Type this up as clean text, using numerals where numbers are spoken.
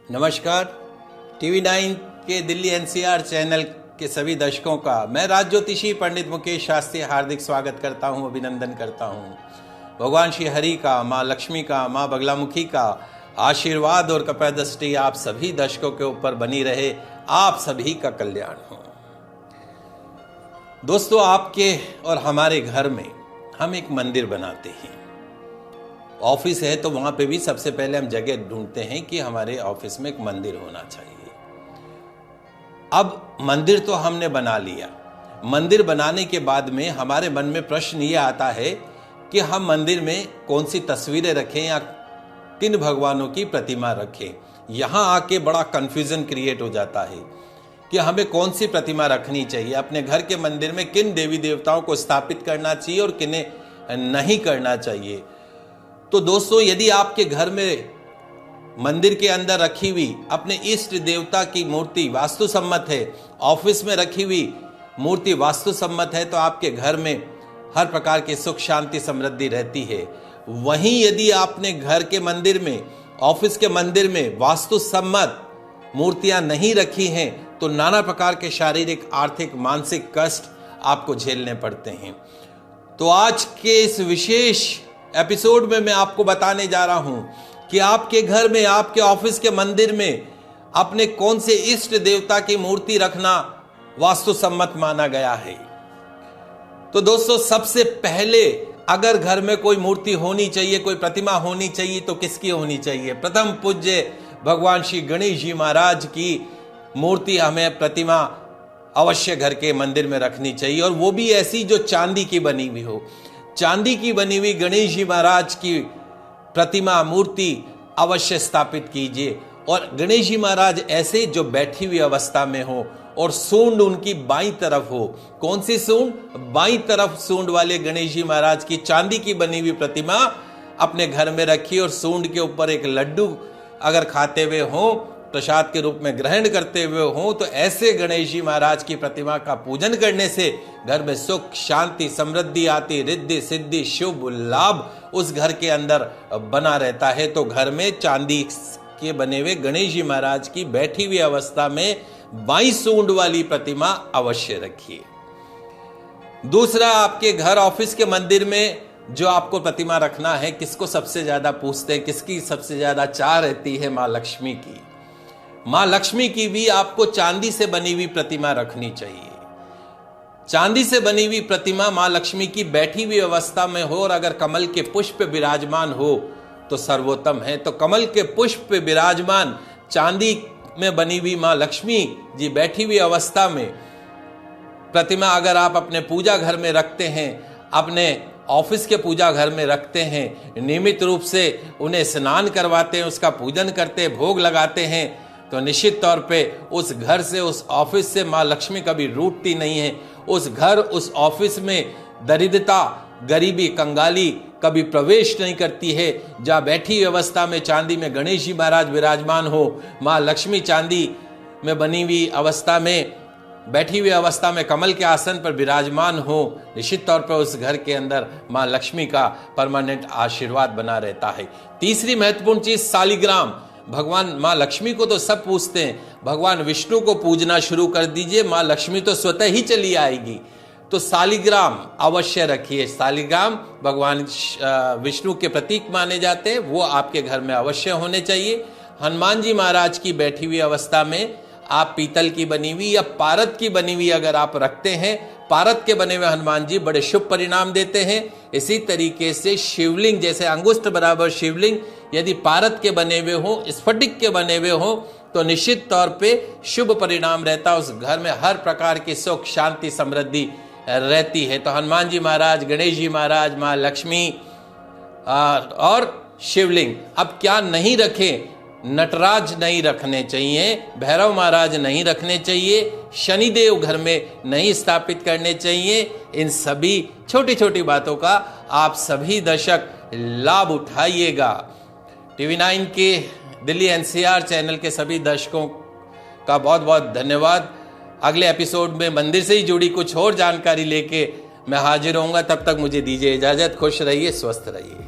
नमस्कार। टीवी 9 के Delhi NCR channel के सभी दर्शकों का मैं राज ज्योतिषी पंडित मुकेश शास्त्री हार्दिक स्वागत करता हूं, अभिनंदन करता हूं। भगवान श्री हरि का, माँ लक्ष्मी का, माँ बगलामुखी का आशीर्वाद और कृपा दृष्टि आप सभी दर्शकों के ऊपर बनी रहे, आप सभी का कल्याण हो। दोस्तों, आपके और हमारे घर में हम एक मंदिर बनाते हैं। ऑफिस है तो वहां पे भी सबसे पहले हम जगह ढूंढते हैं कि हमारे ऑफिस में एक मंदिर होना चाहिए। अब मंदिर तो हमने बना लिया। मंदिर बनाने के बाद में हमारे मन में प्रश्न ये आता है कि हम मंदिर में कौन सी तस्वीरें रखें या किन भगवानों की प्रतिमा रखें। यहां आके बड़ा कंफ्यूजन क्रिएट हो जाता है कि हमें कौन सी प्रतिमा रखनी चाहिए, अपने घर के मंदिर में किन देवी देवताओं को स्थापित करना चाहिए और किन्हें नहीं करना चाहिए। तो दोस्तों, यदि आपके घर में मंदिर के अंदर रखी हुई अपने इष्ट देवता की मूर्ति वास्तुसम्मत है, ऑफिस में रखी हुई मूर्ति वास्तुसम्मत है, तो आपके घर में हर प्रकार की सुख शांति समृद्धि रहती है। वहीं यदि आपने घर के मंदिर में, ऑफिस के मंदिर में वास्तुसम्मत मूर्तियां नहीं रखी हैं तो नाना प्रकार के शारीरिक, आर्थिक, मानसिक कष्ट आपको झेलने पड़ते हैं। तो आज के इस विशेष एपिसोड में मैं आपको बताने जा रहा हूं कि आपके घर में, आपके ऑफिस के मंदिर में अपने कौन से इष्ट देवता की मूर्ति रखना वास्तुसम्मत माना गया है। तो दोस्तों, सबसे पहले अगर घर में कोई मूर्ति होनी चाहिए, कोई प्रतिमा होनी चाहिए, तो किसकी होनी चाहिए? प्रथम पूज्य भगवान श्री गणेश जी महाराज की मूर्ति, हमें प्रतिमा अवश्य घर के मंदिर में रखनी चाहिए, और वो भी ऐसी जो चांदी की बनी हुई हो। चांदी की बनी हुई गणेश जी महाराज की प्रतिमा, मूर्ति अवश्य स्थापित कीजिए। और गणेश जी महाराज ऐसे जो बैठी हुई अवस्था में हो और सूंड उनकी बाईं तरफ हो। कौन सी सूंड? बाईं तरफ सूंड वाले गणेश जी महाराज की चांदी की बनी हुई प्रतिमा अपने घर में रखिए, और सूंड के ऊपर एक लड्डू अगर खाते हुए हो, प्रसाद के रूप में ग्रहण करते हुए हो, तो ऐसे गणेश जी महाराज की प्रतिमा का पूजन करने से घर में सुख शांति समृद्धि आती, रिद्धि सिद्धि शुभ लाभ उस घर के अंदर बना रहता है। तो घर में चांदी के बने हुए गणेश जी महाराज की बैठी हुई अवस्था में बाईं सूंड वाली प्रतिमा अवश्य रखिए। दूसरा, आपके घर ऑफिस के मंदिर में जो आपको प्रतिमा रखना है, किसको सबसे ज्यादा पूजते हैं, किसकी सबसे ज्यादा चाह रहती है? माँ लक्ष्मी की। माँ लक्ष्मी की भी आपको चांदी से बनी हुई प्रतिमा रखनी चाहिए। चांदी से बनी हुई प्रतिमा माँ लक्ष्मी की बैठी हुई अवस्था में हो, और अगर कमल के पुष्प विराजमान हो तो सर्वोत्तम है। तो कमल के पुष्प विराजमान चांदी में बनी हुई माँ लक्ष्मी जी बैठी हुई अवस्था में प्रतिमा अगर आप अपने पूजा घर में रखते हैं, अपने ऑफिस के पूजा घर में रखते हैं, नियमित रूप से उन्हें स्नान करवाते हैं, उसका पूजन करते हैं, भोग लगाते हैं, तो निश्चित तौर पे उस घर से, उस ऑफिस से माँ लक्ष्मी कभी रूठती नहीं है। उस घर, उस ऑफिस में दरिद्रता, गरीबी, कंगाली कभी प्रवेश नहीं करती है। जहाँ बैठी अवस्था में चांदी में गणेश जी महाराज विराजमान हो, माँ लक्ष्मी चांदी में बनी हुई अवस्था में, बैठी हुई अवस्था में कमल के आसन पर विराजमान हो, निश्चित तौर पर उस घर के अंदर माँ लक्ष्मी का परमानेंट आशीर्वाद बना रहता है। तीसरी महत्वपूर्ण चीज, सालिग्राम। भगवान माँ लक्ष्मी को तो सब पूजते हैं, भगवान विष्णु को पूजना शुरू कर दीजिए, माँ लक्ष्मी तो स्वतः ही चली आएगी। तो सालिग्राम अवश्य रखिए। सालिग्राम भगवान विष्णु के प्रतीक माने जाते हैं, वो आपके घर में अवश्य होने चाहिए। हनुमान जी महाराज की बैठी हुई अवस्था में आप पीतल की बनी हुई या पारद की बनी हुई अगर आप रखते हैं, पारद के बने हुए हनुमान जी बड़े शुभ परिणाम देते हैं। इसी तरीके से शिवलिंग, जैसे अंगुष्ठ बराबर शिवलिंग यदि पारद के बने हुए हो, स्फटिक के बने हुए हो, तो निश्चित तौर पे शुभ परिणाम रहता है। उस घर में हर प्रकार की सुख शांति समृद्धि रहती है। तो हनुमान जी महाराज, गणेश जी महाराज, माँ लक्ष्मी और शिवलिंग। अब क्या नहीं रखें? नटराज नहीं रखने चाहिए, भैरव महाराज नहीं रखने चाहिए, शनिदेव घर में नहीं स्थापित करने चाहिए। इन सभी छोटी छोटी बातों का आप सभी दर्शक लाभ उठाइएगा। टीवी 9 के दिल्ली एनसीआर चैनल के सभी दर्शकों का बहुत बहुत धन्यवाद। अगले एपिसोड में मंदिर से ही जुड़ी कुछ और जानकारी लेके मैं हाजिर होऊंगा। तब तक मुझे दीजिए इजाजत। खुश रहिए, स्वस्थ रहिए।